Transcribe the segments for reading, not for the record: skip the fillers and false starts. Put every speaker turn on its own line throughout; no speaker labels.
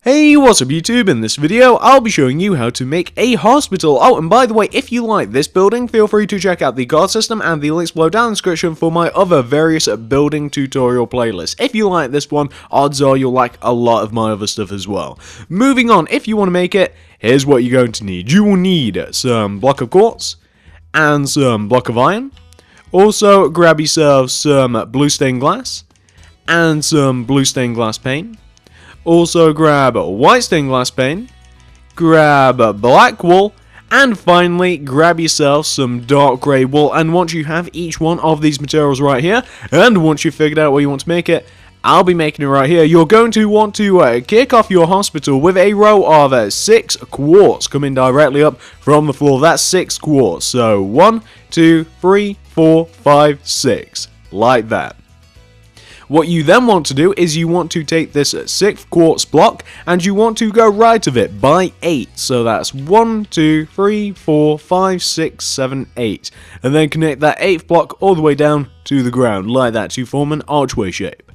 Hey, what's up YouTube? In this video, I'll be showing you how to make a hospital. Oh, and by the way, if you like this building, feel free to check out the guard system and the links below down in the description for my other various building tutorial playlists. If you like this one, odds are you'll like a lot of my other stuff as well. Moving on, if you want to make it, here's what you're going to need. You will need some block of quartz and some block of iron. Also, grab yourself some blue stained glass and some blue stained glass paint. Also grab white stained glass paint, grab black wool, and finally grab yourself some dark grey wool. And once you have each one of these materials right here, and once you've figured out where you want to make it, I'll be making it right here. You're going to want to kick off your hospital with a row of 6 quartz coming directly up from the floor. That's 6 quartz. So 1, 2, 3, 4, 5, 6. Like that. What you then want to do is you want to take this 6th quartz block and you want to go right of it by 8. So that's 1, 2, 3, 4, 5, 6, 7, 8. And then connect that 8th block all the way down to the ground like that to form an archway shape.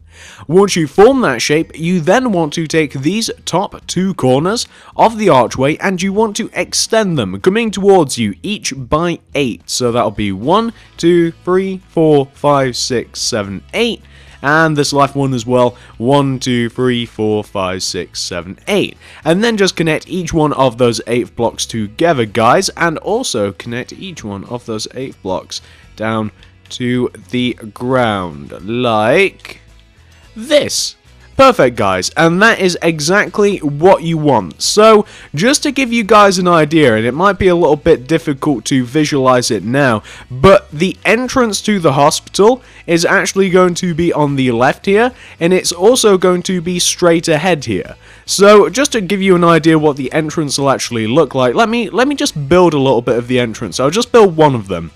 Once you form that shape, you then want to take these top 2 corners of the archway and you want to extend them, coming towards you each by 8. So that'll be 1, 2, 3, 4, 5, 6, 7, 8. And this left one as well, 1, 2, 3, 4, 5, 6, 7, 8. And then just connect each one of those 8 blocks together, guys, and also connect each one of those 8 blocks down to the ground, like this. Perfect, guys, and that is exactly what you want. So, just to give you guys an idea, and it might be a little bit difficult to visualize it now, but the entrance to the hospital is actually going to be on the left here, and it's also going to be straight ahead here. So, just to give you an idea what the entrance will actually look like, let me just build a little bit of the entrance. I'll just build one of them.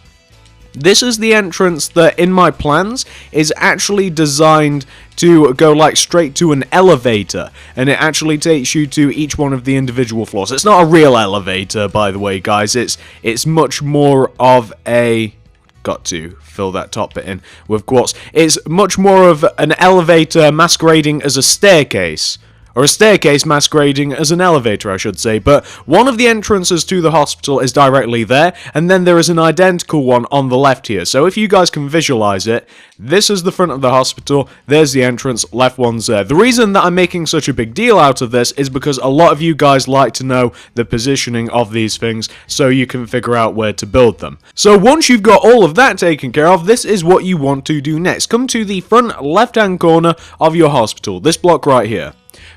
This is the entrance that, in my plans, is actually designed to go like straight to an elevator, and it actually takes you to each one of the individual floors. It's not a real elevator, by the way, guys. It's much more of a... Got to fill that top bit in with quartz. It's much more of an elevator masquerading as a staircase. Or a staircase masquerading as an elevator, I should say. But one of the entrances to the hospital is directly there, and then there is an identical one on the left here. So if you guys can visualize it, this is the front of the hospital, there's the entrance, left one's there. The reason that I'm making such a big deal out of this is because a lot of you guys like to know the positioning of these things so you can figure out where to build them. So once you've got all of that taken care of, this is what you want to do next. Come to the front left-hand corner of your hospital, this block right here.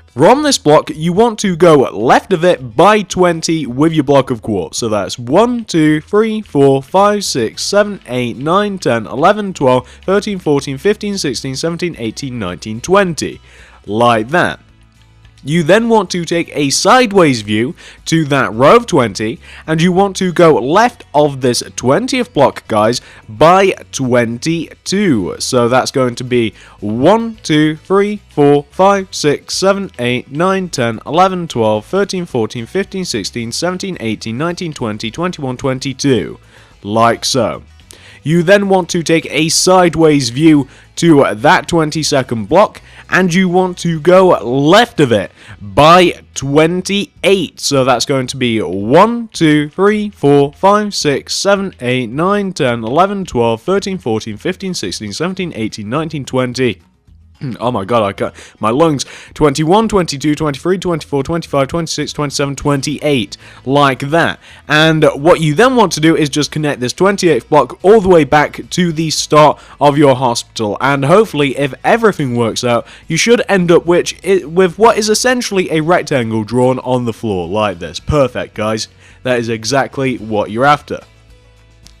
From this block, you want to go left of it by 20 with your block of quartz. So that's 1, 2, 3, 4, 5, 6, 7, 8, 9, 10, 11, 12, 13, 14, 15, 16, 17, 18, 19, 20. Like that. You then want to take a sideways view to that row of 20, and you want to go left of this 20th block, guys, by 22. So that's going to be 1, 2, 3, 4, 5, 6, 7, 8, 9, 10, 11, 12, 13, 14, 15, 16, 17, 18, 19, 20, 21, 22. Like so. You then want to take a sideways view to that 22nd block, and you want to go left of it by 28. So that's going to be 1, 2, 3, 4, 5, 6, 7, 8, 9, 10, 11, 12, 13, 14, 15, 16, 17, 18, 19, 20. Oh my god, I got my lungs. 21, 22, 23, 24, 25, 26, 27, 28. Like that. And what you then want to do is just connect this 28th block all the way back to the start of your hospital. And hopefully, if everything works out, you should end up with what is essentially a rectangle drawn on the floor like this. Perfect, guys. That is exactly what you're after.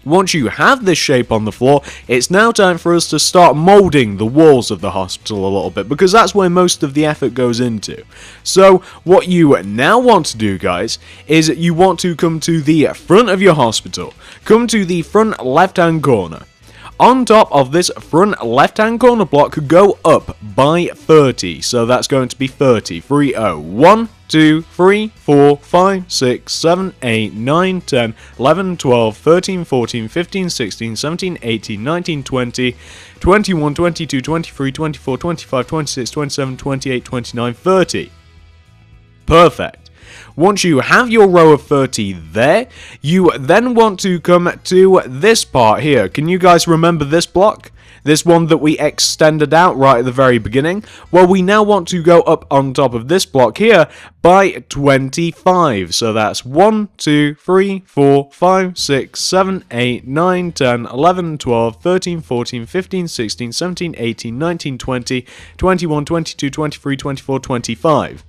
Once you have this shape on the floor, it's now time for us to start molding the walls of the hospital a little bit, because that's where most of the effort goes into. So what you now want to do, guys, is you want to come to the front of your hospital. Come to the front left-hand corner. On top of this front left-hand corner block, go up by 30. So that's going to be 30. 30. 1, 2, 3, 4, 5, 6, 7, 8, 9, 10, 11, 12, 13, 14, 15, 16, 17, 18, 19, 20, 21, 22, 23, 24, 25, 26, 27, 28, 29, 30. Perfect. Once you have your row of 30 there, you then want to come to this part here. Can you guys remember this block? This one that we extended out right at the very beginning? Well, we now want to go up on top of this block here by 25. So that's 1, 2, 3, 4, 5, 6, 7, 8, 9, 10, 11, 12, 13, 14, 15, 16, 17, 18, 19, 20, 21, 22, 23, 24, 25.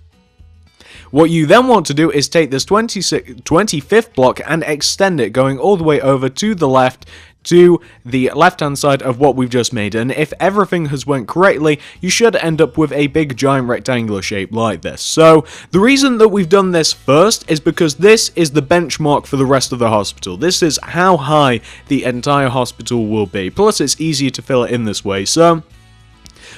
What you then want to do is take this 25th block and extend it, going all the way over to the left, to the left-hand side of what we've just made, and if everything has went correctly, you should end up with a big giant rectangular shape like this. So, the reason that we've done this first is because this is the benchmark for the rest of the hospital. This is how high the entire hospital will be, plus it's easier to fill it in this way. So,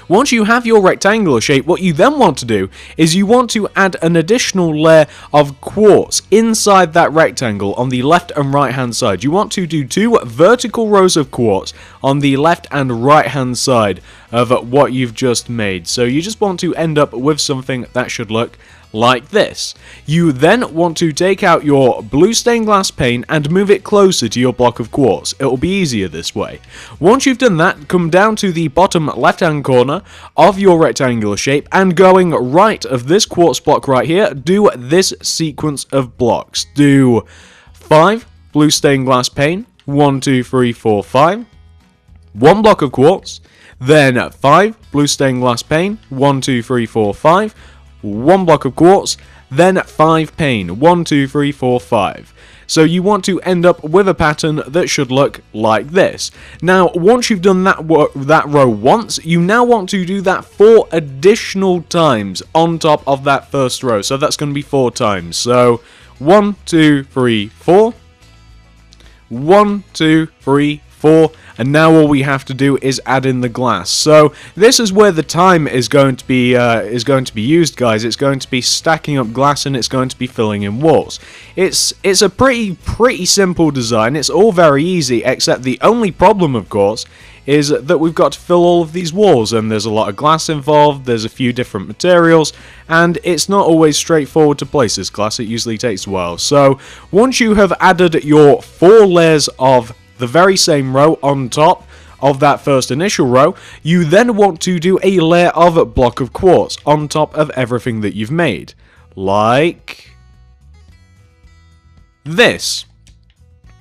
once you have your rectangular shape, what you then want to do is you want to add an additional layer of quartz inside that rectangle on the left and right hand side. You want to do 2 vertical rows of quartz on the left and right hand side of what you've just made. So you just want to end up with something that should look like this. You then want to take out your blue stained glass pane and move it closer to your block of quartz. It will be easier this way. Once you've done that, come down to the bottom left hand corner of your rectangular shape, and going right of this quartz block right here, do this sequence of blocks. Do 5 blue stained glass pane, 1, 2, 3, 4, 5, 1 block of quartz, then 5 blue stained glass pane, 1, 2, 3, 4, 5, 1 block of quartz, then 5 pane, 1, 2, 3, 4, 5. So you want to end up with a pattern that should look like this. Now, once you've done that row once, you now want to do that 4 additional times on top of that first row. So that's going to be 4 times. So 1, 2, 3, 4. 1, 2, 3, 4. And now all we have to do is add in the glass. So this is where the time is going to be used, guys. It's going to be stacking up glass, and it's going to be filling in walls. It's a pretty simple design. It's all very easy, except the only problem, of course, is that we've got to fill all of these walls, and there's a lot of glass involved. There's a few different materials, and it's not always straightforward to place this glass. It usually takes a while. So once you have added your 4 layers of the very same row on top of that first initial row, you then want to do a layer of block of quartz on top of everything that you've made. Like this.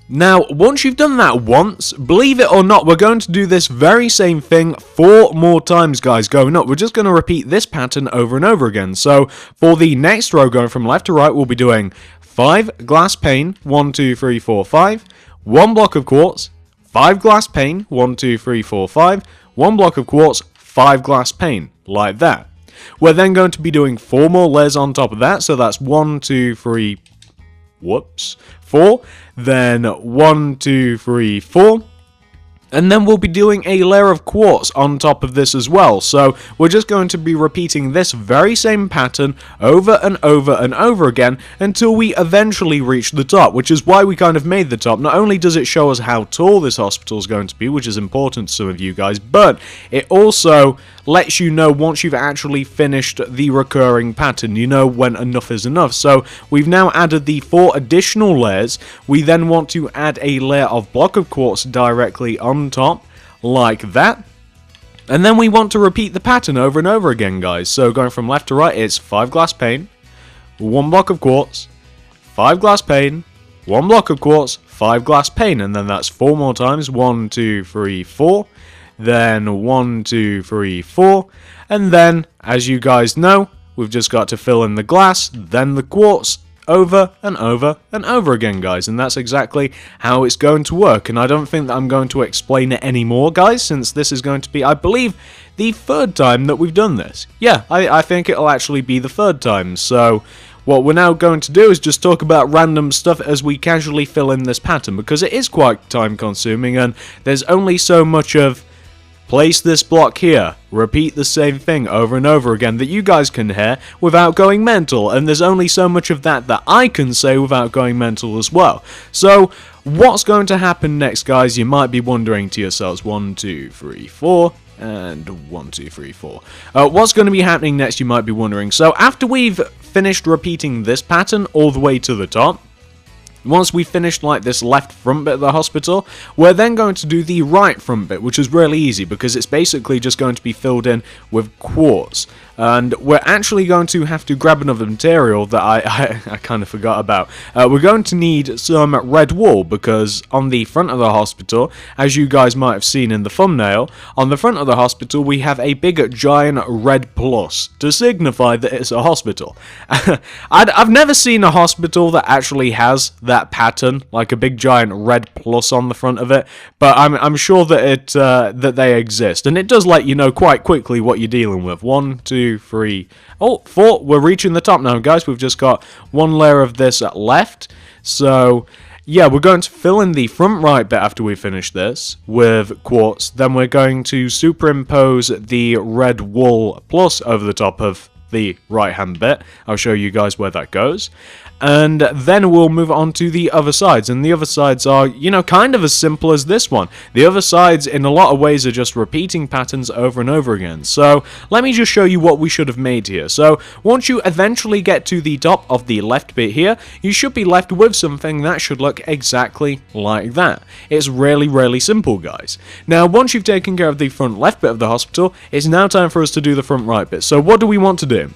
Now, once you've done that once, believe it or not, we're going to do this very same thing 4 more times, guys, going up. We're just going to repeat this pattern over and over again. So, for the next row, going from left to right, we'll be doing 5 glass pane, 1, 2, 3, 4, 5, 1 block of quartz, 5 glass pane, 1, 2, 3, 4, 5, 1 block of quartz, 5 glass pane, like that. We're then going to be doing 4 more layers on top of that, so that's 1, 2, 3, 4, then 1, 2, 3, 4, and then we'll be doing a layer of quartz on top of this as well. So we're just going to be repeating this very same pattern over and over and over again until we eventually reach the top, which is why we kind of made the top. Not only does it show us how tall this hospital is going to be, which is important to some of you guys, but it also lets you know once you've actually finished the recurring pattern. You know when enough is enough. So we've now added the 4 additional layers. We then want to add a layer of block of quartz directly on top, like that. And then we want to repeat the pattern over and over again, guys. So going from left to right, it's 5 glass pane, 1 block of quartz, 5 glass pane, 1 block of quartz, 5 glass pane, and then that's 4 more times. 1, 2, 3, 4. Then 1, 2, 3, 4, and then, as you guys know, we've just got to fill in the glass, then the quartz, over and over and over again, guys, and that's exactly how it's going to work. And I don't think that I'm going to explain it anymore, guys, since this is going to be, I believe, the 3rd time that we've done this. Yeah, I think it'll actually be the 3rd time. So what we're now going to do is just talk about random stuff as we casually fill in this pattern, because it is quite time consuming, and there's only so much of place this block here, repeat the same thing over and over again that you guys can hear without going mental, and there's only so much of that I can say without going mental as well. So, what's going to happen next, guys? You might be wondering to yourselves, 1, 2, 3, 4, and 1, 2, 3, 4. What's going to be happening next, you might be wondering. So, after we've finished repeating this pattern all the way to the top, once we finished like this left front bit of the hospital, we're then going to do the right front bit, which is really easy because it's basically just going to be filled in with quartz. And we're actually going to have to grab another material that I kind of forgot about. We're going to need some red wool because on the front of the hospital, as you guys might have seen in the thumbnail, on the front of the hospital we have a big giant red plus to signify that it's a hospital. I've never seen a hospital that actually has that pattern, like a big giant red plus on the front of it, but I'm sure that that they exist, and it does let you know quite quickly what you're dealing with. 1, 2, 3, 4. We're reaching the top now, guys. We've just got one layer of this left. So yeah, we're going to fill in the front right bit after we finish this with quartz. Then we're going to superimpose the red wool plus over the top of the right hand bit. I'll show you guys where that goes. And then we'll move on to the other sides, and the other sides are, you know, kind of as simple as this one. The other sides in a lot of ways are just repeating patterns over and over again. So let me just show you what we should have made here. So once you eventually get to the top of the left bit here, you should be left with something that should look exactly like that. It's really simple, guys. Now once you've taken care of the front left bit of the hospital, it's now time for us to do the front right bit. So what do we want to do?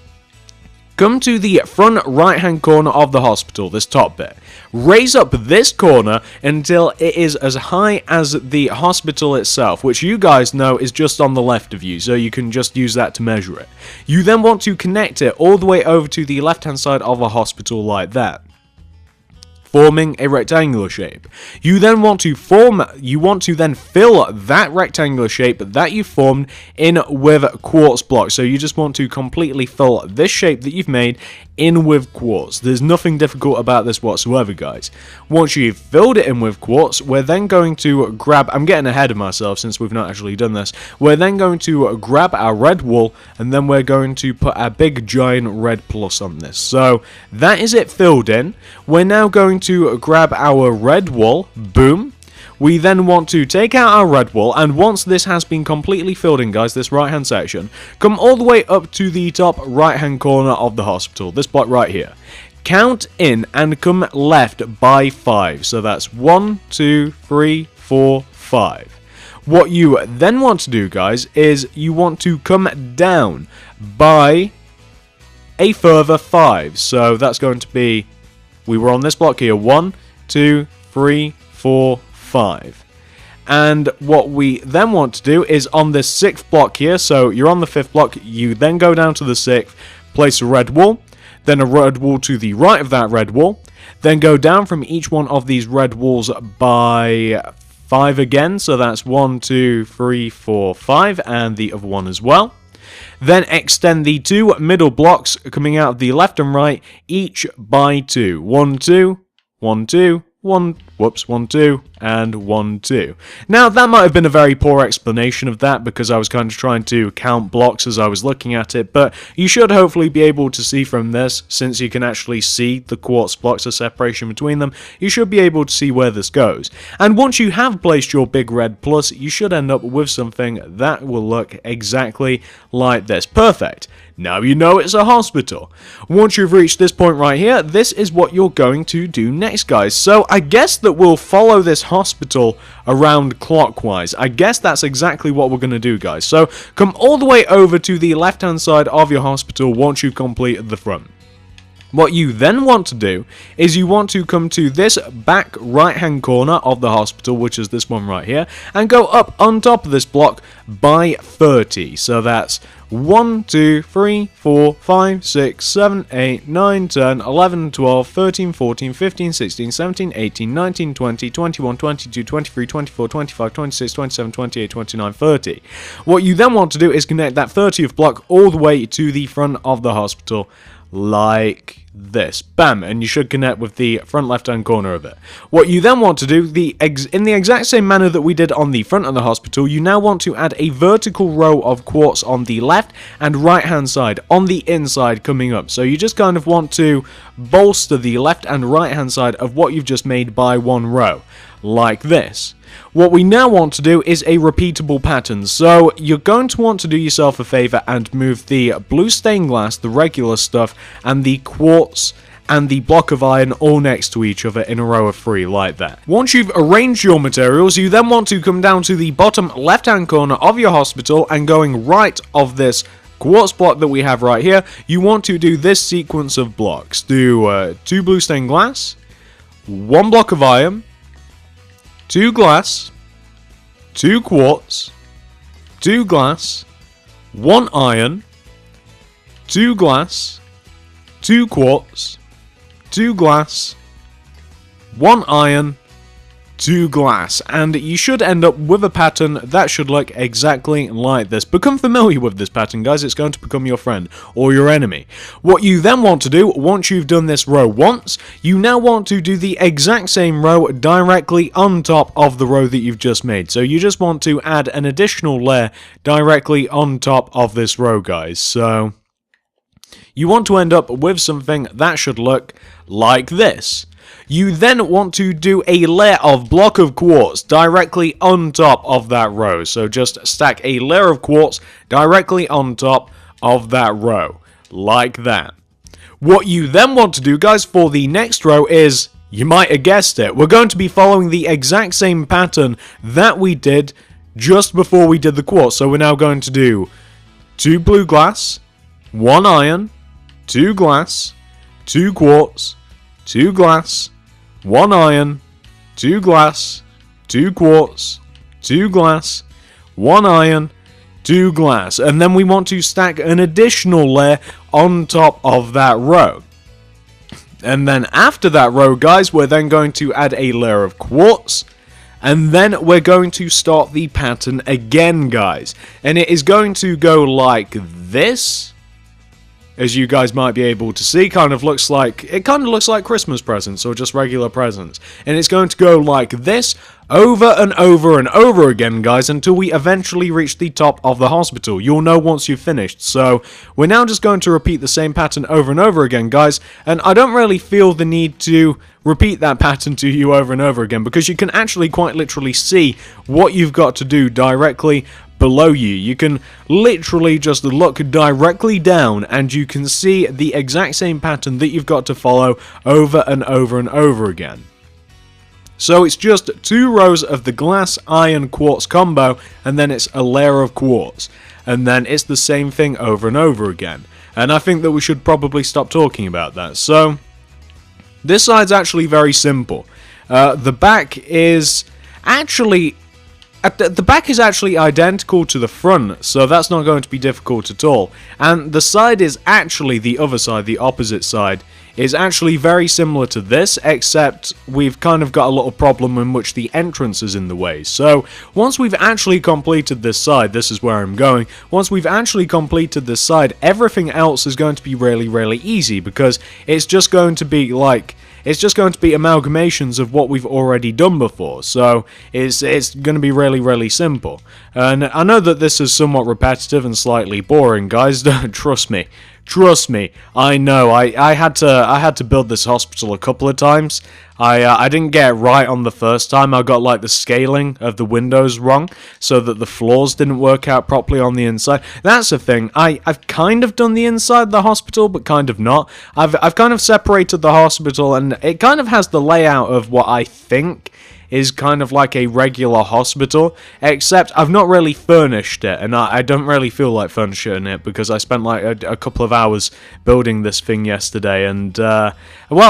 Come to the front right hand corner of the hospital, this top bit. Raise up this corner until it is as high as the hospital itself, which you guys know is just on the left of you, so you can just use that to measure it. You then want to connect it all the way over to the left hand side of the hospital like that, forming a rectangular shape. You then want to then fill that rectangular shape that you formed in with quartz blocks. So you just want to completely fill this shape that you've made in with quartz. There's nothing difficult about this whatsoever, guys. Once you've filled it in with quartz, we're then going to grab, I'm getting ahead of myself since we've not actually done this, we're then going to grab our red wool, and then we're going to put a big giant red plus on this. So that is it filled in. We're now going to grab our red wool, boom. We then want to take out our red wool, and once this has been completely filled in, guys, this right hand section, come all the way up to the top right hand corner of the hospital, this block right here. Count in and come left by 5, so that's 1, 2, 3, 4, 5. What you then want to do, guys, is you want to come down by a further 5, so that's going to be, we were on this block here, 1, 2, 3, 4, 5. And what we then want to do is on this 6th block here, so you're on the 5th block, you then go down to the 6th, place a red wool, then a red wool to the right of that red wool, then go down from each one of these red wools by 5 again, so that's 1, 2, 3, 4, 5, and the other one as well. Then extend the 2 middle blocks coming out of the left and right, each by 2. 1, 2, 1, 2, 1, 2, and 1, 2. Now, that might have been a very poor explanation of that because I was kind of trying to count blocks as I was looking at it, but you should hopefully be able to see from this, since you can actually see the quartz blocks, the separation between them, you should be able to see where this goes. And once you have placed your big red plus, you should end up with something that will look exactly like this. Perfect. Now you know it's a hospital. Once you've reached this point right here, this is what you're going to do next, guys. So I guess that we'll follow this hospital around clockwise. I guess that's exactly what we're going to do, guys. So come all the way over to the left-hand side of your hospital once you've completed the front. What you then want to do is you want to come to this back right hand corner of the hospital, which is this one right here, and go up on top of this block by 30. So that's 1, 2, 3, 4, 5, 6, 7, 8, 9, 10, 11, 12, 13, 14, 15, 16, 17, 18, 19, 20, 21, 22, 23, 24, 25, 26, 27, 28, 29, 30. What you then want to do is connect that 30th block all the way to the front of the hospital, like this. Bam, and you should connect with the front left hand corner of it. What you then want to do, in the exact same manner that we did on the front of the hospital, you now want to add a vertical row of quartz on the left and right hand side, on the inside coming up. So you just kind of want to bolster the left and right hand side of what you've just made by one row, like this. What we now want to do is a repeatable pattern. So you're going to want to do yourself a favor and move the blue stained glass, the regular stuff, and the quartz and the block of iron all next to each other in a row of 3 like that. Once you've arranged your materials, you then want to come down to the bottom left hand corner of your hospital, and going right of this quartz block that we have right here, you want to do this sequence of blocks. Do 2 blue stained glass, 1 block of iron, 2 glass, 2 quartz, 2 glass, 1 iron, 2 glass, 2 quartz, 2 glass, 1 iron, 2 glass, and you should end up with a pattern that should look exactly like this. Become familiar with this pattern, guys. It's going to become your friend or your enemy. What you then want to do, once you've done this row once, you now want to do the exact same row directly on top of the row that you've just made. So you just want to add an additional layer directly on top of this row, guys. So you want to end up with something that should look like this. You then want to do a layer of block of quartz directly on top of that row. So just stack a layer of quartz directly on top of that row, like that. What you then want to do, guys, for the next row is, you might have guessed it, we're going to be following the exact same pattern that we did just before we did the quartz. So we're now going to do 2 blue glass, 1 iron, 2 glass, 2 quartz, 2 glass, 1 iron, 2 glass, 2 quartz, 2 glass, 1 iron, 2 glass. And then we want to stack an additional layer on top of that row. And then after that row, guys, we're then going to add a layer of quartz. And then we're going to start the pattern again, guys. And it is going to go like this. As you guys might be able to see, it kind of looks like Christmas presents or just regular presents. And it's going to go like this over and over and over again, guys, until we eventually reach the top of the hospital. You'll know once you've finished. So we're now just going to repeat the same pattern over and over again, guys. And I don't really feel the need to repeat that pattern to you over and over again, because you can actually quite literally see what you've got to do directly below you. You can literally just look directly down and you can see the exact same pattern that you've got to follow over and over and over again. So it's just 2 rows of the glass, iron, quartz combo, and then it's a layer of quartz. And then it's the same thing over and over again. And I think that we should probably stop talking about that. So this side's actually very simple. The back is actually identical to the front, so that's not going to be difficult at all. And the side is actually, the other side, the opposite side, is actually very similar to this, except we've kind of got a little problem in which the entrance is in the way. So once we've actually completed this side, this is where I'm going, once we've actually completed this side, everything else is going to be really, really easy, because it's just going to be like, it's just going to be amalgamations of what we've already done before, so it's going to be really, really simple. And I know that this is somewhat repetitive and slightly boring, guys. Trust me. Trust me, I know. I had to build this hospital a couple of times. I didn't get it right on the first time. I got like the scaling of the windows wrong, so that the floors didn't work out properly on the inside. That's the thing. I've kind of done the inside of the hospital, but kind of not. I've kind of separated the hospital, and it kind of has the layout of what I think is kind of like a regular hospital, except I've not really furnished it, and I don't really feel like furnishing it, because I spent like a couple of hours building this thing yesterday, and well,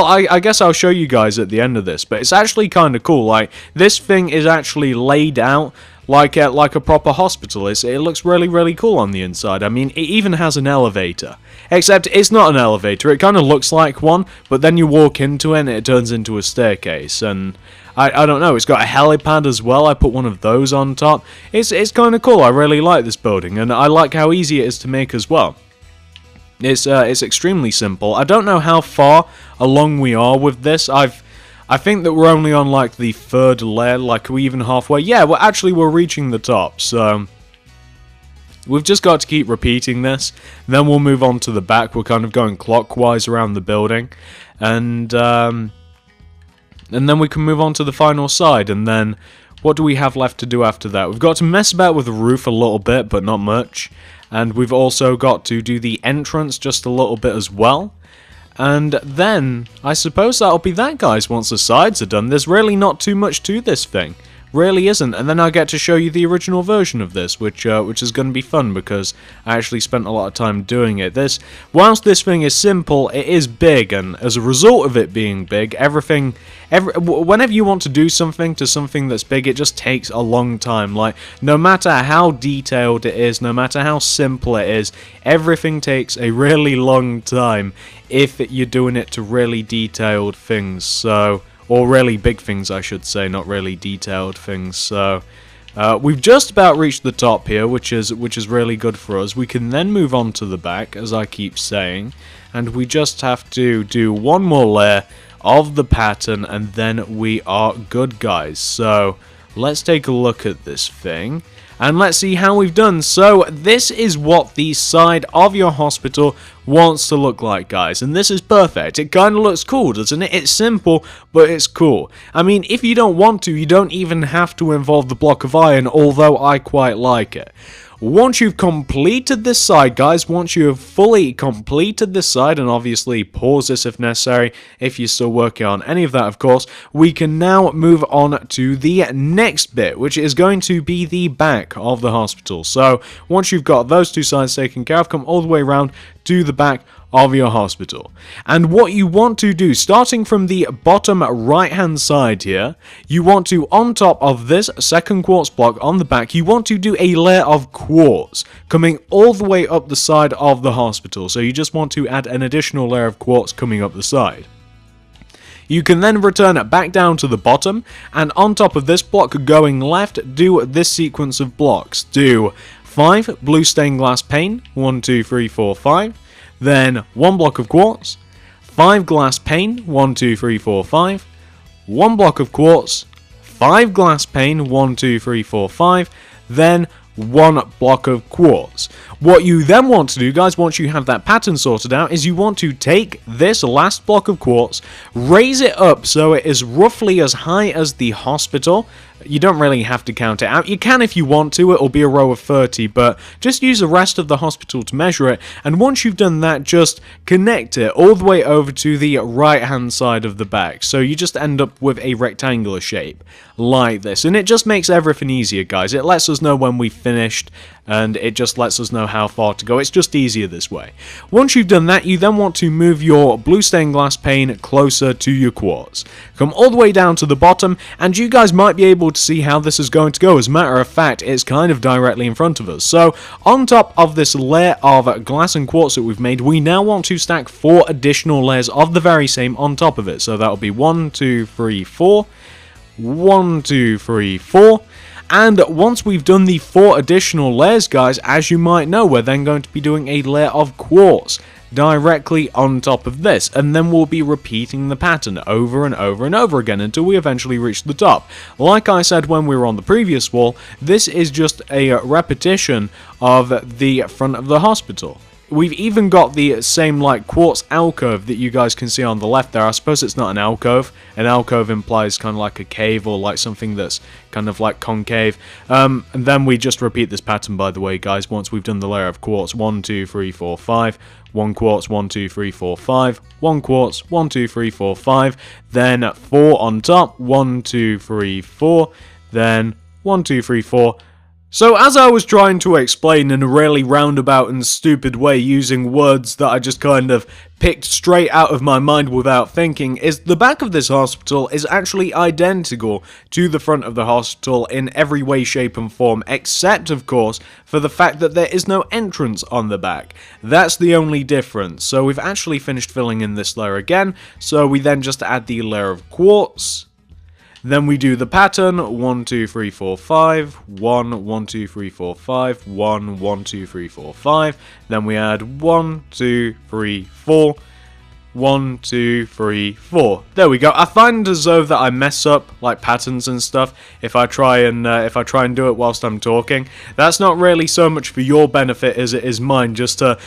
I guess I'll show you guys at the end of this, but it's actually kind of cool. Like, this thing is actually laid out like a proper hospital. It looks really, really cool on the inside. I mean, it even has an elevator. Except it's not an elevator, it kind of looks like one, but then you walk into it and it turns into a staircase, and I don't know, it's got a helipad as well. I put one of those on top. It's kind of cool. I really like this building, and I like how easy it is to make as well. It's extremely simple. I don't know how far along we are with this. I think that we're only on like the 3rd layer, like, are we even halfway? Yeah, we're reaching the top, so we've just got to keep repeating this. Then we'll move on to the back. We're kind of going clockwise around the building, and then we can move on to the final side, and then what do we have left to do after that? We've got to mess about with the roof a little bit, but not much. And we've also got to do the entrance just a little bit as well. And then, I suppose that'll be that, guys, once the sides are done. There's really not too much to this thing. Really isn't. And then I'll get to show you the original version of this, which is going to be fun because I actually spent a lot of time doing it. Whilst this thing is simple, it is big, and as a result of it being big, whenever you want to do something to something that's big, it just takes a long time. Like, no matter how detailed it is, no matter how simple it is, everything takes a really long time if you're doing it to really detailed things. So, or really big things, I should say, not really detailed things. So, we've just about reached the top here, which is really good for us. We can then move on to the back, as I keep saying, and we just have to do one more layer of the pattern, and then we are good, guys. So, let's take a look at this thing, and let's see how we've done. So, this is what the side of your hospital wants to look like, guys, and this is perfect. It kind of looks cool, doesn't it? It's simple, but it's cool. I mean, if you don't want to, you don't even have to involve the block of iron, although I quite like it. Once you've completed this side, guys, once you have fully completed this side, and obviously pause this if necessary, if you're still working on any of that, of course, we can now move on to the next bit, which is going to be the back of the hospital. So, once you've got those two sides taken care of, come all the way around to the back of your hospital. And what you want to do, starting from the bottom right hand side here, you want to, on top of this second quartz block on the back, you want to do a layer of quartz coming all the way up the side of the hospital. So you just want to add an additional layer of quartz coming up the side. You can then return it back down to the bottom, and on top of this block going left, do this sequence of blocks. Do 5 blue stained glass pane, 1, 2, 3, 4, 5. Then 1 block of quartz, 5 glass pane, 1, 2, 3, 4, 5, 1 block of quartz, 5 glass pane, 1, 2, 3, 4, 5, then 1 block of quartz. What you then want to do, guys, once you have that pattern sorted out, is you want to take this last block of quartz, raise it up so it is roughly as high as the hospital. You don't really have to count it out. You can if you want to, it'll be a row of 30, but just use the rest of the hospital to measure it, and once you've done that, just connect it all the way over to the right hand side of the back, so you just end up with a rectangular shape, like this, and it just makes everything easier, guys. It lets us know when we've finished, and it just lets us know how far to go. It's just easier this way. Once you've done that, you then want to move your blue stained glass pane closer to your quartz. Come all the way down to the bottom, and you guys might be able to see how this is going to go. As a matter of fact, it's kind of directly in front of us. So, on top of this layer of glass and quartz that we've made, we now want to stack 4 additional layers of the very same on top of it. So that'll be 1, 2, 3, 4, 1, 2, 3, 4. And once we've done the 4 additional layers, guys, as you might know, we're then going to be doing a layer of quartz directly on top of this, and then we'll be repeating the pattern over and over and over again until we eventually reach the top. Like I said when we were on the previous wall, this is just a repetition of the front of the hospital. We've even got the same like quartz alcove that you guys can see on the left there. I suppose it's not an alcove. An alcove implies kind of like a cave or like something that's kind of like concave. And then we just repeat this pattern, by the way, guys, once we've done the layer of quartz. 1, 2, 3, 4, 5. 1 quartz, 1, 2, 3, 4, 5. 1 quartz, 1, 2, 3, 4, 5. Then 4 on top. 1, 2, 3, 4. Then 1, 2, 3, 4. So as I was trying to explain in a really roundabout and stupid way using words that I just kind of picked straight out of my mind without thinking, is the back of this hospital is actually identical to the front of the hospital in every way, shape and form, except of course for the fact that there is no entrance on the back. That's the only difference. So we've actually finished filling in this layer again, so we then just add the layer of quartz. Then we do the pattern, 1, 2, 3, 4, 5, 1, 1, 2, 3, 4, 5, 1, 1, 2, 3, 4, 5. Then we add 1, 2, 3, 4, 1, 2, 3, 4. There we go. I find as though that I mess up like patterns and stuff if I try and do it whilst I'm talking. That's not really so much for your benefit as it is mine, just to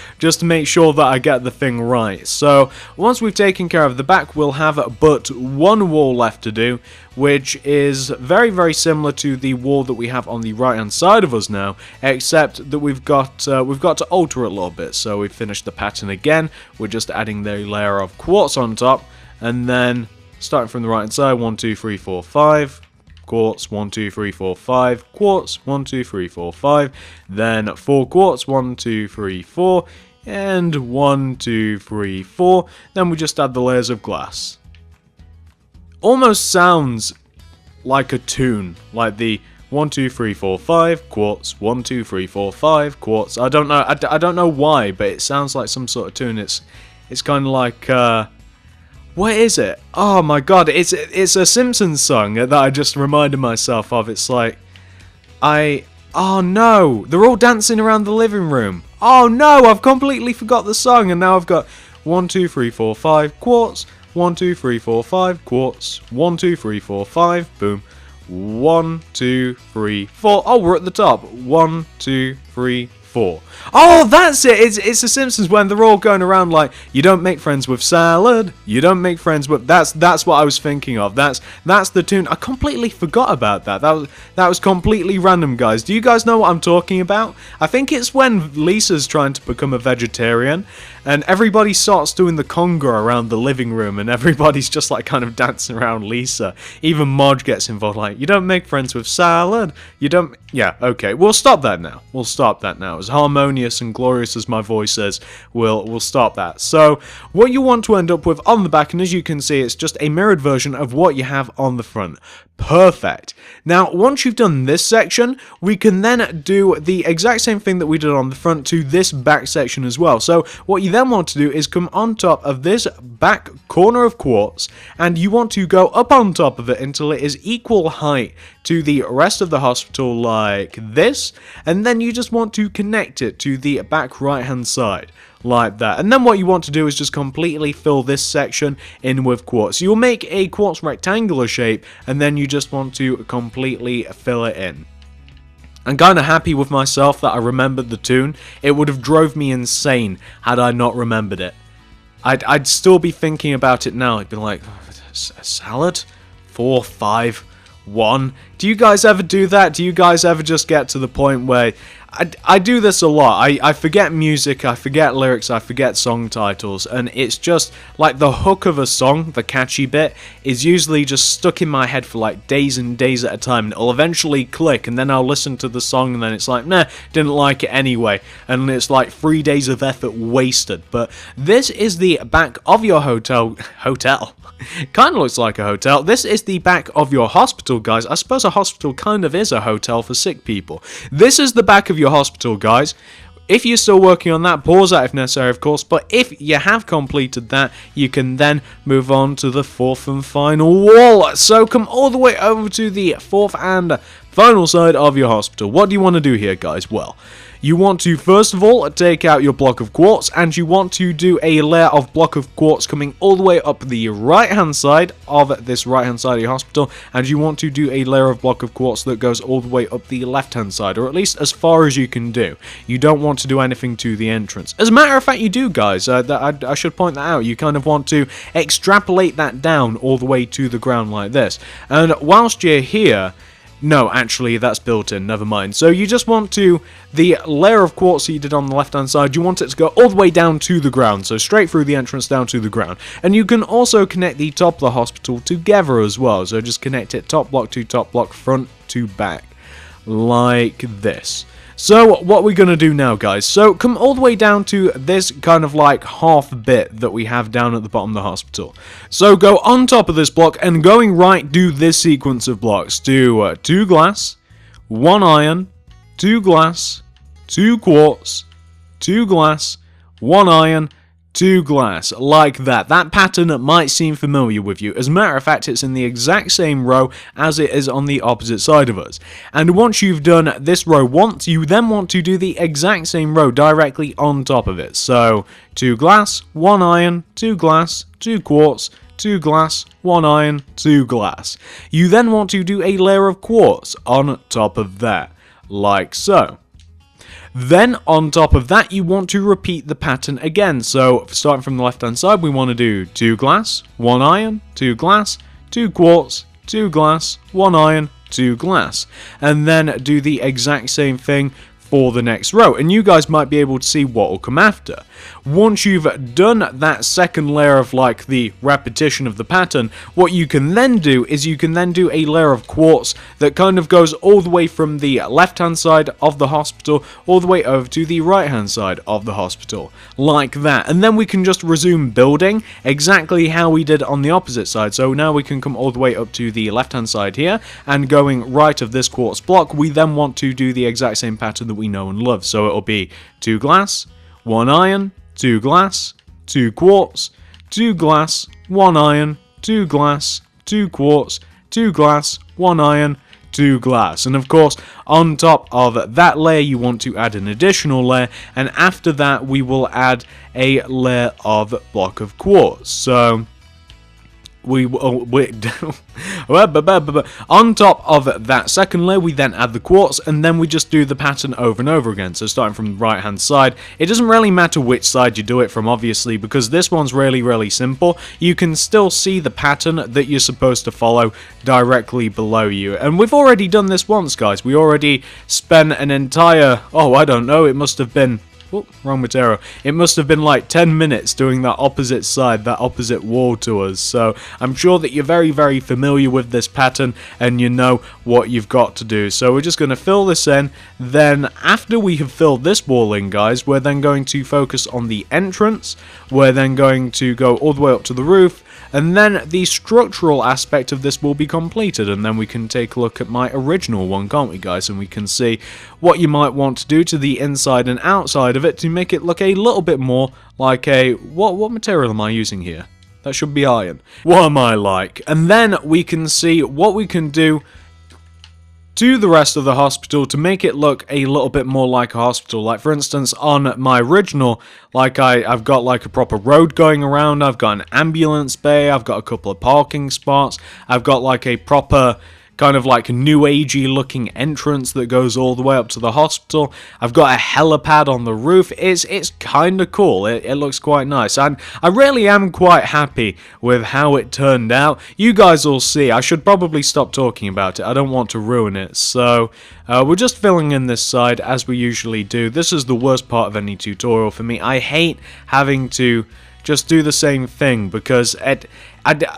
make sure that I get the thing right. So once we've taken care of the back, we'll have but one wall left to do, which is very, very similar to the wall that we have on the right hand side of us now, except that we've got to alter it a little bit. So we've finished the pattern again. We're just adding the layer of quartz on top, and then starting from the right hand side, 1, 2, 3, 4, 5. Quartz, 1, 2, 3, 4, 5. Quartz, 1, 2, 3, 4, 5. Then 4 quartz, 1, 2, 3, 4. And 1, 2, 3, 4. Then we just add the layers of glass. Almost sounds like a tune, like the 1, 2, 3, 4, 5 quartz, 1, 2, 3, 4, 5 quartz. I don't know. I don't know why, but it sounds like some sort of tune. It's kind of like what is it? Oh my god! It's a Simpsons song that I just reminded myself of. It's like oh no! They're all dancing around the living room. Oh no! I've completely forgot the song, and now I've got 1, 2, 3, 4, 5 quartz. 1, 2, 3, 4, 5 quartz. 1, 2, 3, 4, 5. Boom. 1, 2, 3, 4. Oh, we're at the top. 1, 2, 3, 4. Oh, that's it. It's the Simpsons when they're all going around like, you don't make friends with salad. You don't make friends with. That's what I was thinking of. That's the tune. I completely forgot about that. That was completely random, guys. Do you guys know what I'm talking about? I think it's when Lisa's trying to become a vegetarian, and everybody starts doing the conga around the living room, and everybody's just like kind of dancing around Lisa. Even Marge gets involved, like, you don't make friends with salad. You don't. Yeah, okay. We'll stop that now. We'll stop that now. As harmonious and glorious as my voice is, we'll stop that. So, what you want to end up with on the back, and as you can see, it's just a mirrored version of what you have on the front. Perfect. Now, once you've done this section, we can then do the exact same thing that we did on the front to this back section as well. So, what you then want to do is come on top of this back corner of quartz, and you want to go up on top of it until it is equal height to the rest of the hospital like this, and then you just want to connect it to the back right hand side like that. And then what you want to do is just completely fill this section in with quartz. You'll make a quartz rectangular shape, and then you just want to completely fill it in. I'm kind of happy with myself that I remembered the tune. It would have drove me insane had I not remembered it. I'd still be thinking about it now. I'd be like, salad? 4, 5, 1. Do you guys ever do that? Do you guys ever just get to the point where I do this a lot. I forget music, I forget lyrics, I forget song titles, and it's just like the hook of a song, the catchy bit, is usually just stuck in my head for like days and days at a time, and it'll eventually click, and then I'll listen to the song, and then it's like, nah, didn't like it anyway, and it's like 3 days of effort wasted. But this is the back of your hotel. Kind of looks like a hotel. This is the back of your hospital, guys. I suppose a hospital kind of is a hotel for sick people. This is the back of your hospital, guys. If you're still working on that, pause that if necessary, of course, but if you have completed that, you can then move on to the fourth and final wall. So come all the way over to the fourth and final side of your hospital. What do you want to do here, guys? Well, you want to first of all take out your block of quartz, and you want to do a layer of block of quartz coming all the way up the right hand side of this right hand side of your hospital, and you want to do a layer of block of quartz that goes all the way up the left hand side, or at least as far as you can do. You don't want to do anything to the entrance. As a matter of fact, you do, guys. I should point that out. You kind of want to extrapolate that down all the way to the ground like this, and whilst you're here, no, actually, that's built in, never mind. So you just want to, the layer of quartz that you did on the left-hand side, you want it to go all the way down to the ground, so straight through the entrance down to the ground. And you can also connect the top of the hospital together as well, so just connect it top block to top block, front to back, like this. So what we're going to do now, guys, so come all the way down to this kind of like half bit that we have down at the bottom of the hospital. So go on top of this block, and going right, do this sequence of blocks. Do 2 glass, 1 iron, 2 glass, 2 quartz, 2 glass, 1 iron, to glass, like that. That pattern might seem familiar with you. As a matter of fact, it's in the exact same row as it is on the opposite side of us. And once you've done this row once, you then want to do the exact same row directly on top of it. So, 2 glass, 1 iron, 2 glass, 2 quartz, 2 glass, 1 iron, 2 glass. You then want to do a layer of quartz on top of that, like so. Then, on top of that, you want to repeat the pattern again. So, starting from the left-hand side, we want to do 2 glass, 1 iron, 2 glass, 2 quartz, 2 glass, 1 iron, 2 glass. And then do the exact same thing for the next row. And you guys might be able to see what will come after. Once you've done that second layer of like the repetition of the pattern, what you can then do is you can then do a layer of quartz that kind of goes all the way from the left hand side of the hospital all the way over to the right hand side of the hospital, like that. And then we can just resume building exactly how we did on the opposite side. So now we can come all the way up to the left hand side here, and going right of this quartz block, we then want to do the exact same pattern that we know and love. So it'll be 2 glass, 1 iron, 2 glass, 2 quartz, 2 glass, 1 iron, 2 glass, 2 quartz, 2 glass, 1 iron, 2 glass. And of course, on top of that layer, you want to add an additional layer, and after that, we will add a layer of block of quartz. So on top of that second layer, we then add the quartz, and then we just do the pattern over and over again. So starting from the right hand side, it doesn't really matter which side you do it from, obviously, because this one's really simple. You can still see the pattern that you're supposed to follow directly below you. And we've already done this once, guys. We already spent an entire, I don't know, it must have been, wrong material. It must have been like 10 minutes doing that opposite side, that opposite wall to us. So I'm sure that you're very familiar with this pattern and you know what you've got to do. So we're just going to fill this in. Then after we have filled this wall in, guys, we're then going to focus on the entrance. We're then going to go all the way up to the roof. And then the structural aspect of this will be completed, and then we can take a look at my original one, can't we, guys? And we can see what you might want to do to the inside and outside of it to make it look a little bit more like a... What material am I using here? That should be iron. What am I like? And then we can see what we can do to the rest of the hospital to make it look a little bit more like a hospital. Like, for instance, on my original, like I've got like a proper road going around, I've got an ambulance bay, I've got a couple of parking spots, I've got like a proper kind of like new agey looking entrance that goes all the way up to the hospital. I've got a helipad on the roof. It's kind of cool. It looks quite nice, and I really am quite happy with how it turned out. You guys will see. I should probably stop talking about it. I don't want to ruin it. So we're just filling in this side as we usually do. This is the worst part of any tutorial for me. I hate having to just do the same thing because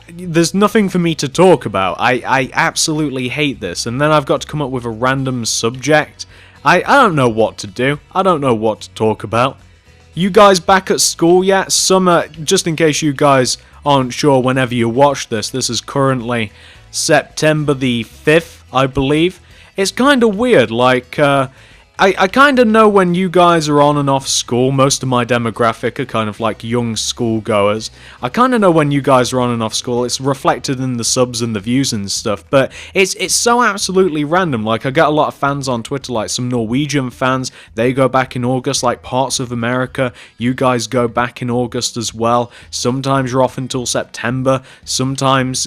there's nothing for me to talk about. I absolutely hate this, and then I've got to come up with a random subject. I don't know what to do. I don't know what to talk about. You guys back at school yet? Summer, just in case you guys aren't sure whenever you watch this, this is currently September the 5th, I believe. It's kind of weird, like, I kind of know when you guys are on and off school. Most of my demographic are kind of like young schoolgoers. I kind of know when you guys are on and off school. It's reflected in the subs and the views and stuff, but it's so absolutely random. Like, I get a lot of fans on Twitter, like some Norwegian fans. They go back in August, like parts of America. You guys go back in August as well. Sometimes you're off until September. Sometimes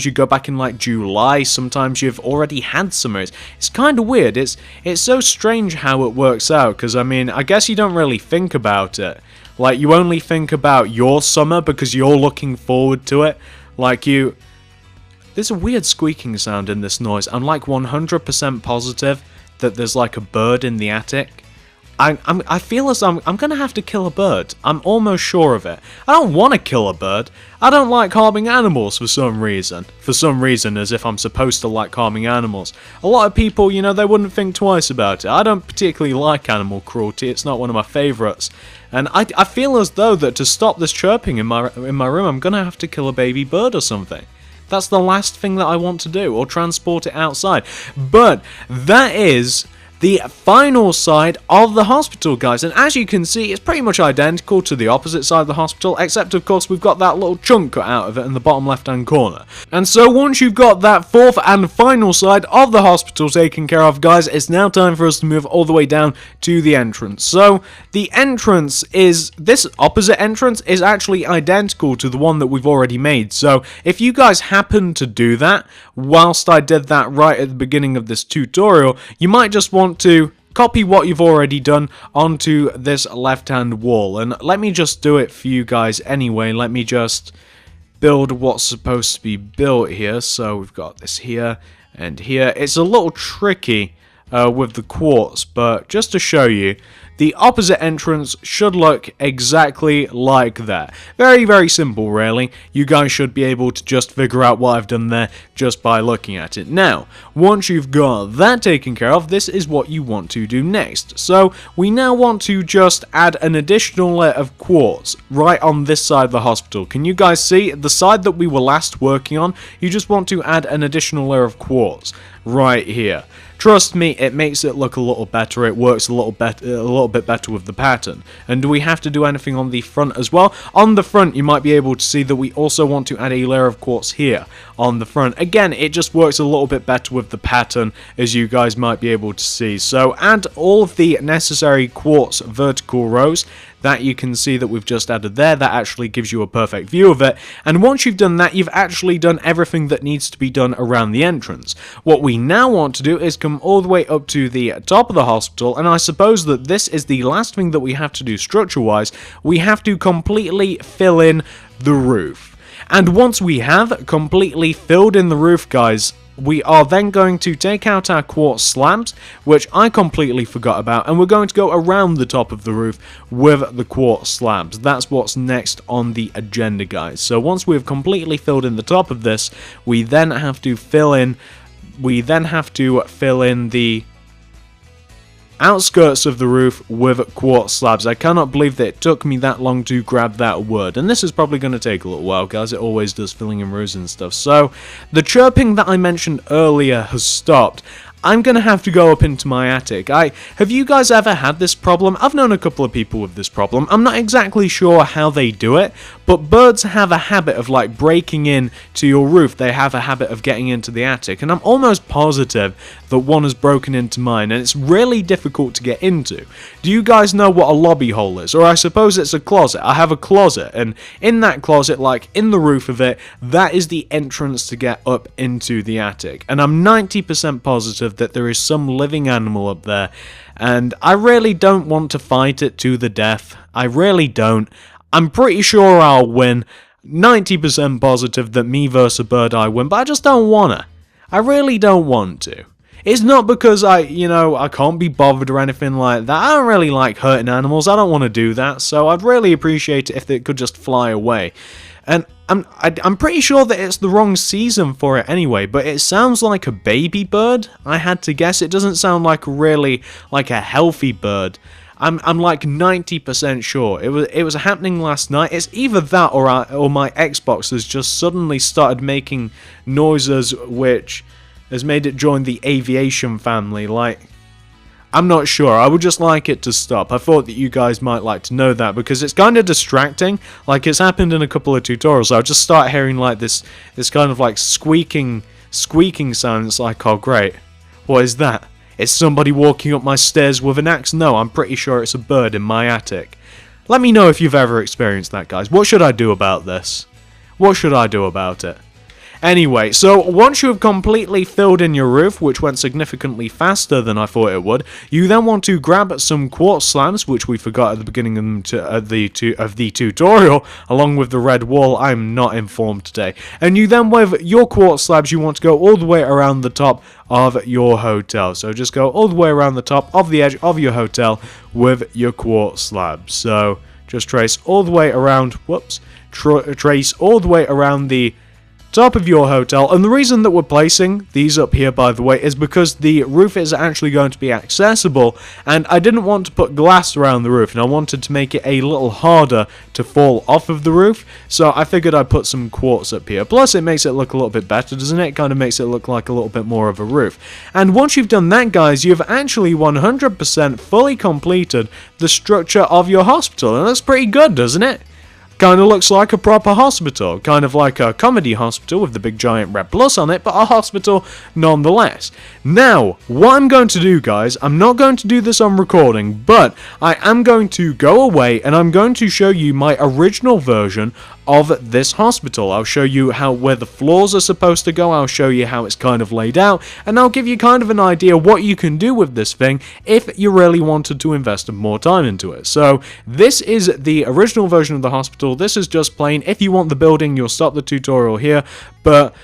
you go back in like July. Sometimes you've already had summer. It's kind of weird. It's so strange how it works out, because I mean, I guess you don't really think about it. Like, you only think about your summer because you're looking forward to it. Like, there's a weird squeaking sound in this noise. I'm like 100% positive that there's like a bird in the attic. I feel as I'm gonna have to kill a bird. I'm almost sure of it. I don't want to kill a bird. I don't like harming animals for some reason. For some reason, as if I'm supposed to like harming animals. A lot of people, you know, they wouldn't think twice about it. I don't particularly like animal cruelty. It's not one of my favourites. And I feel as though that to stop this chirping in my room, I'm gonna have to kill a baby bird or something. That's the last thing that I want to do, or transport it outside. But that is the final side of the hospital, guys. And as you can see, it's pretty much identical to the opposite side of the hospital, except of course we've got that little chunk cut out of it in the bottom left hand corner. And so once you've got that fourth and final side of the hospital taken care of, guys, it's now time for us to move all the way down to the entrance. So the entrance is, this opposite entrance is actually identical to the one that we've already made. So if you guys happen to do that whilst I did that right at the beginning of this tutorial, you might just want to copy what you've already done onto this left hand wall. And let me just do it for you guys anyway. Let me just build what's supposed to be built here. So we've got this here and here. It's a little tricky with the quartz, but just to show you, the opposite entrance should look exactly like that. Very, very simple, really. You guys should be able to just figure out what I've done there just by looking at it. Now, once you've got that taken care of, this is what you want to do next. So, we now want to just add an additional layer of quartz right on this side of the hospital. Can you guys see? The side that we were last working on, you just want to add an additional layer of quartz right here. Trust me, it makes it look a little better. It works a little bit better with the pattern. And do we have to do anything on the front as well? On the front, you might be able to see that we also want to add a layer of quartz here on the front. Again, it just works a little bit better with the pattern, as you guys might be able to see. So add all of the necessary quartz vertical rows that you can see that we've just added there. That actually gives you a perfect view of it. And once you've done that, you've actually done everything that needs to be done around the entrance. What we now want to do is come all the way up to the top of the hospital, and I suppose that this is the last thing that we have to do structure-wise. We have to completely fill in the roof. And once we have completely filled in the roof, guys, we are then going to take out our quartz slabs, which I completely forgot about, and we're going to go around the top of the roof with the quartz slabs. That's what's next on the agenda, guys. So once we've completely filled in the top of this, we then have to fill in the outskirts of the roof with quartz slabs. I cannot believe that it took me that long to grab that word, and this is probably going to take a little while, guys. It always does, filling in rows and stuff. So the chirping that I mentioned earlier has stopped. I'm going to have to go up into my attic. Have you guys ever had this problem? I've known a couple of people with this problem. I'm not exactly sure how they do it, but birds have a habit of like breaking in to your roof. They have a habit of getting into the attic, and I'm almost positive that one has broken into mine, and it's really difficult to get into. Do you guys know what a lobby hole is? Or I suppose it's a closet. I have a closet, and in that closet, like in the roof of it, that is the entrance to get up into the attic. And I'm 90% positive that there is some living animal up there, and I really don't want to fight it to the death. I really don't. I'm pretty sure I'll win. 90% positive that me versus a bird I win, but I just don't wanna. I really don't want to. It's not because I can't be bothered or anything like that. I don't really like hurting animals. I don't want to do that, so I'd really appreciate it if it could just fly away. And I'm pretty sure that it's the wrong season for it anyway, but it sounds like a baby bird. I had to guess. It doesn't sound like really like a healthy bird. I'm like 90% sure. It was happening last night. It's either that or my Xbox has just suddenly started making noises which has made it join the aviation family. Like, I'm not sure. I would just like it to stop. I thought that you guys might like to know that, because it's kind of distracting. Like, it's happened in a couple of tutorials. I'll just start hearing like this kind of like squeaking sound. It's like, oh great, what is that? Is somebody walking up my stairs with an axe? No, I'm pretty sure it's a bird in my attic. Let me know if you've ever experienced that, guys. What should I do about this? What should I do about it? Anyway, so once you have completely filled in your roof, which went significantly faster than I thought it would, you then want to grab some quartz slabs, which we forgot at the beginning of the tutorial, along with the red wall. I'm not informed today. And you then, with your quartz slabs, you want to go all the way around the top of your hotel. So just go all the way around the top of the edge of your hotel with your quartz slabs. So just trace all the way around, trace all the way around the top of your hotel. And the reason that we're placing these up here, by the way, is because the roof is actually going to be accessible, and I didn't want to put glass around the roof, and I wanted to make it a little harder to fall off of the roof, so I figured I'd put some quartz up here. Plus, it makes it look a little bit better, doesn't it? It kind of makes it look like a little bit more of a roof. And once you've done that, guys, you've actually 100% fully completed the structure of your hospital, and that's pretty good, doesn't it? Kind of looks like a proper hospital, kind of like a comedy hospital with the big giant red plus on it, but a hospital nonetheless. Now, what I'm going to do, guys, I'm not going to do this on recording, but I am going to go away and I'm going to show you my original version of this hospital. I'll show you where the floors are supposed to go, I'll show you how it's kind of laid out, and I'll give you kind of an idea what you can do with this thing if you really wanted to invest more time into it. So this is the original version of the hospital. This is just plain. If you want the building, you'll stop the tutorial here, but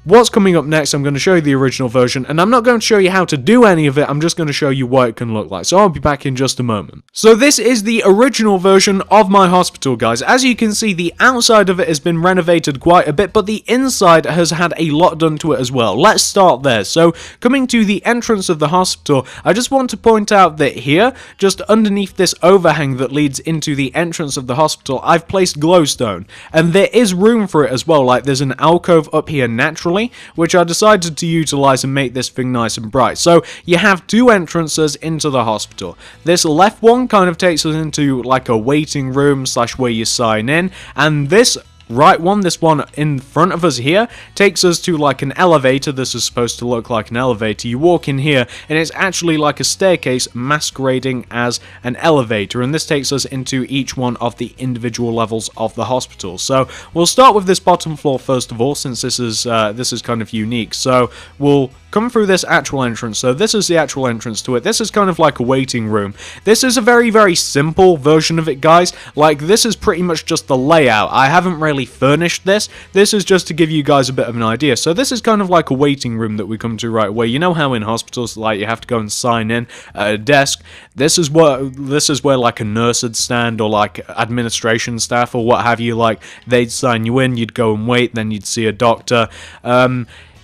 what's coming up next, I'm going to show you the original version, and I'm not going to show you how to do any of it, I'm just going to show you what it can look like. So I'll be back in just a moment. So this is the original version of my hospital, guys. As you can see, the outside of it has been renovated quite a bit, but the inside has had a lot done to it as well. Let's start there. So coming to the entrance of the hospital, I just want to point out that here, just underneath this overhang that leads into the entrance of the hospital, I've placed glowstone, and there is room for it as well. Like, there's an alcove up here naturally, which I decided to utilize and make this thing nice and bright. So you have two entrances into the hospital. This left one kind of takes us into like a waiting room / where you sign in, and this right one, this one in front of us here, takes us to like an elevator. This is supposed to look like an elevator. You walk in here and it's actually like a staircase masquerading as an elevator, and this takes us into each one of the individual levels of the hospital. So we'll start with this bottom floor first of all, since this is kind of unique. So we'll come through this actual entrance. So this is the actual entrance to it. This is kind of like a waiting room. This is a very, very simple version of it, guys. Like, this is pretty much just the layout. I haven't really furnished this. This is just to give you guys a bit of an idea. So this is kind of like a waiting room that we come to right away. You know how in hospitals, like, you have to go and sign in at a desk? This is where like a nurse would stand, or like administration staff or what have you. Like, they'd sign you in, you'd go and wait, then you'd see a doctor.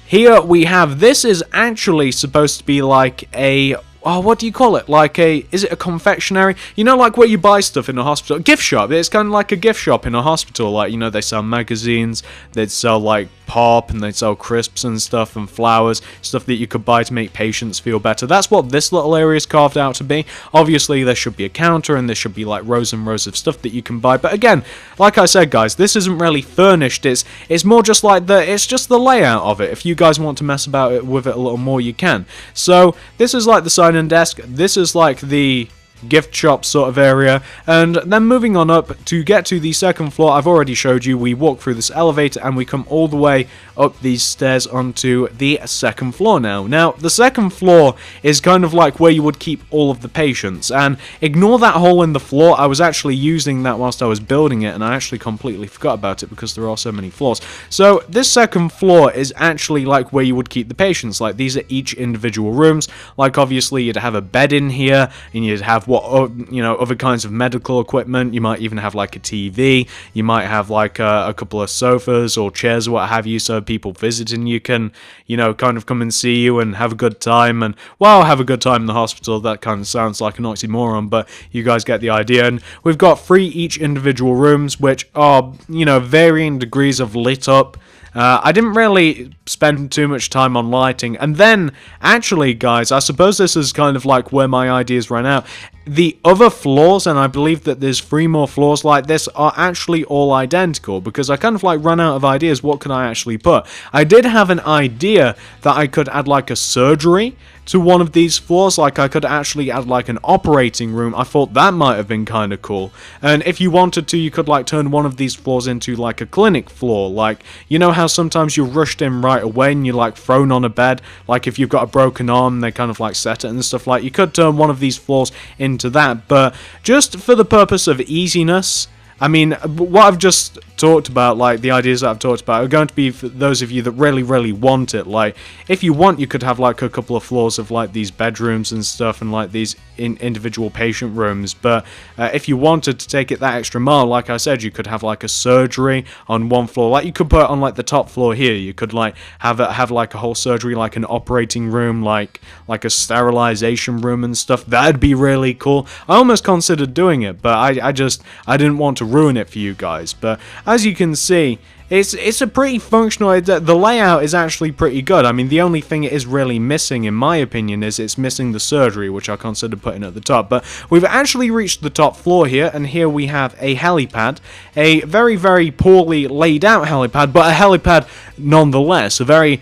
Here we have, this is actually supposed to be like a, oh, what do you call it? Like is it a confectionery? You know, like where you buy stuff in a hospital? Gift shop. It's kind of like a gift shop in a hospital. Like, you know, they sell magazines, they'd sell like pop, and they'd sell crisps and stuff, and flowers, stuff that you could buy to make patients feel better. That's what this little area is carved out to be. Obviously, there should be a counter, and there should be like rows and rows of stuff that you can buy. But again, like I said, guys, this isn't really furnished. It's more just like it's just the layout of it. If you guys want to mess about it with it a little more, you can. So this is like the sign-in desk. This is like the gift shop sort of area, and then moving on up to get to the second floor. I've already showed you, we walk through this elevator and we come all the way up these stairs onto the second floor now. The second floor is kind of like where you would keep all of the patients, and ignore that hole in the floor. I was actually using that whilst I was building it, and I actually completely forgot about it because there are so many floors. So this second floor is actually like where you would keep the patients. Like, these are each individual rooms. Like, obviously you'd have a bed in here, and you'd have other kinds of medical equipment. You might even have like a TV. You might have like a couple of sofas or chairs or what have you, so people visiting you can, kind of come and see you and have a good time. And, well, have a good time in the hospital, that kind of sounds like an oxymoron, but you guys get the idea. And we've got 3 each individual rooms, which are, varying degrees of lit up. I didn't really spend too much time on lighting. And then, actually, guys, I suppose this is kind of like where my ideas ran out. The other floors, and I believe that there's 3 more floors like this, are actually all identical, because I kind of like ran out of ideas. What could I actually put? I did have an idea that I could add like a surgery to one of these floors. Like, I could actually add like an operating room. I thought that might have been kind of cool. And if you wanted to, you could like turn one of these floors into like a clinic floor. Like, you know how sometimes you're rushed in right away and you're like thrown on a bed? Like, if you've got a broken arm, they kind of like set it and stuff. Like, you could turn one of these floors into that. But just for the purpose of easiness, I mean, what I've just talked about, like the ideas that I've talked about, are going to be for those of you that really want it. Like, if you want, you could have like a couple of floors of like these bedrooms and stuff, and like these individual patient rooms. But if you wanted to take it that extra mile, like I said, you could have like a surgery on one floor. Like, you could put it on like the top floor here. You could like have like a whole surgery, like an operating room, like a sterilization room and stuff. That'd be really cool. I almost considered doing it, but I didn't want to ruin it for you guys. But as you can see, it's a pretty functional. The layout is actually pretty good. I mean, the only thing it is really missing, in my opinion, is it's missing the surgery, which I considered putting at the top. But we've actually reached the top floor here, and here we have a helipad, a very poorly laid out helipad, but a helipad nonetheless. A very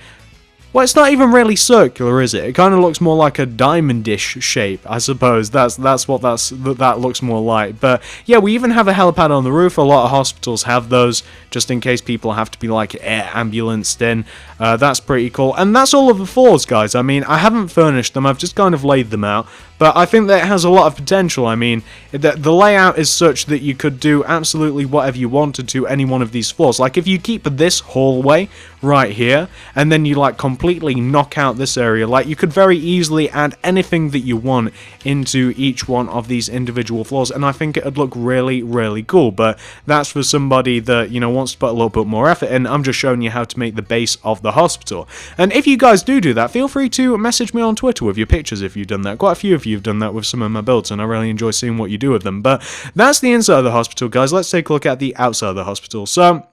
Well, it's not even really circular, is it? It kind of looks more like a diamondish shape, I suppose. That's what that looks more like. But yeah, we even have a helipad on the roof. A lot of hospitals have those, just in case people have to be like air ambulanced in. That's pretty cool. And that's all of the floors, guys. I mean, I haven't furnished them. I've just kind of laid them out. But I think that it has a lot of potential. I mean, the layout is such that you could do absolutely whatever you wanted to any one of these floors. Like, if you keep this hallway right here, and then you, like, completely knock out this area, like, you could very easily add anything that you want into each one of these individual floors, and I think it would look really, really cool. But that's for somebody that, you know, wants to put a little bit more effort in. I'm just showing you how to make the base of the hospital. And if you guys do that, feel free to message me on Twitter with your pictures if you've done that. Quite a few of you have done that with some of my builds, and I really enjoy seeing what you do with them. But that's the inside of the hospital, guys. Let's take a look at the outside of the hospital. So,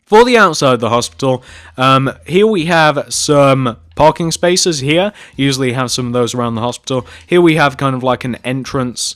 for the outside of the hospital, here we have some parking spaces here. Usually have some of those around the hospital. Here we have kind of like an entrance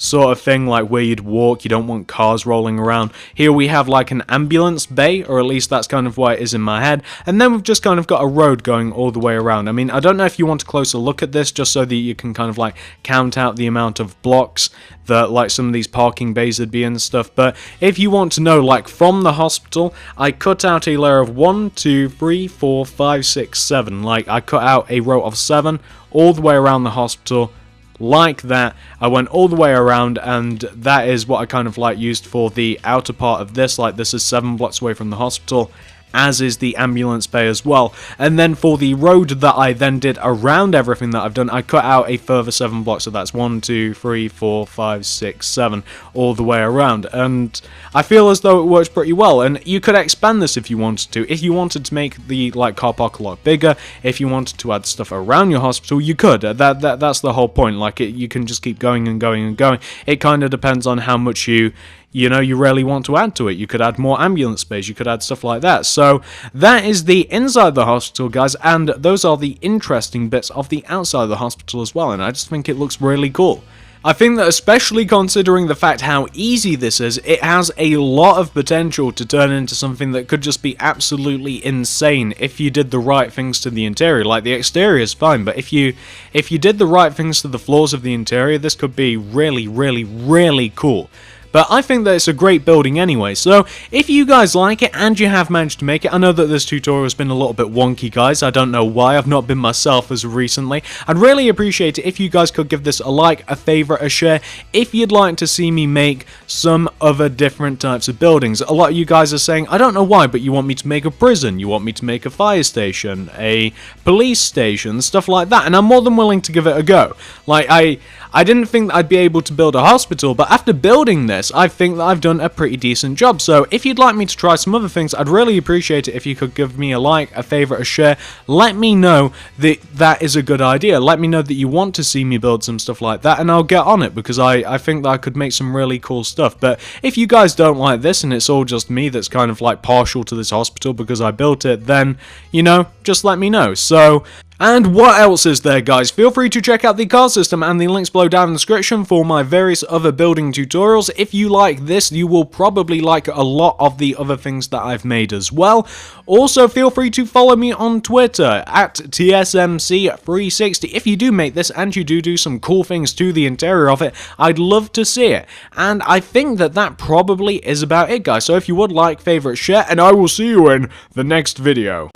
sort of thing, like where you'd walk. You don't want cars rolling around. Here we have like an ambulance bay, or at least that's kind of what it is in my head. And then we've just kind of got a road going all the way around. I mean, I don't know if you want a closer look at this, just so that you can kind of like count out the amount of blocks that like some of these parking bays would be and stuff. But if you want to know, like from the hospital, I cut out a layer of 1, 2, 3, 4, 5, 6, 7. Like, I cut out a row of 7 all the way around the hospital. Like that, I went all the way around, and that is what I kind of like used for the outer part of this. Like, this is 7 blocks away from the hospital, as is the ambulance bay as well. And then for the road that I then did around everything that I've done, I cut out a further 7 blocks, so that's 1, 2, 3, 4, 5, 6, 7, all the way around. And I feel as though it works pretty well, and you could expand this if you wanted to. If you wanted to make the like car park a lot bigger, if you wanted to add stuff around your hospital, you could. That's the whole point. Like, you can just keep going and going and going. It kind of depends on how much you really want to add to it. You could add more ambulance space, you could add stuff like that. So that is the inside of the hospital, guys, and those are the interesting bits of the outside of the hospital as well, and I just think it looks really cool. I think that, especially considering the fact how easy this is, it has a lot of potential to turn into something that could just be absolutely insane if you did the right things to the interior. Like, the exterior is fine, but if you did the right things to the floors of the interior, this could be really, really, really cool. But I think that it's a great building anyway, so if you guys like it and you have managed to make it, I know that this tutorial has been a little bit wonky, guys. I don't know why. I've not been myself as of recently. I'd really appreciate it if you guys could give this a like, a favorite, a share, if you'd like to see me make some other different types of buildings. A lot of you guys are saying, I don't know why, but you want me to make a prison, you want me to make a fire station, a police station, stuff like that, and I'm more than willing to give it a go. Like, I didn't think that I'd be able to build a hospital, but after building this, I think that I've done a pretty decent job. So if you'd like me to try some other things, I'd really appreciate it if you could give me a like, a favorite, a share. Let me know that that is a good idea. Let me know that you want to see me build some stuff like that, and I'll get on it, because I think that I could make some really cool stuff. But if you guys don't like this, and it's all just me that's kind of like partial to this hospital because I built it, then, you know, just let me know. So, and what else is there, guys? Feel free to check out the card system and the links below down in the description for my various other building tutorials. If you like this, you will probably like a lot of the other things that I've made as well. Also, feel free to follow me on Twitter at TSMC360. If you do make this and you do some cool things to the interior of it, I'd love to see it. And I think that probably is about it, guys. So if you would like, favorite, share, and I will see you in the next video.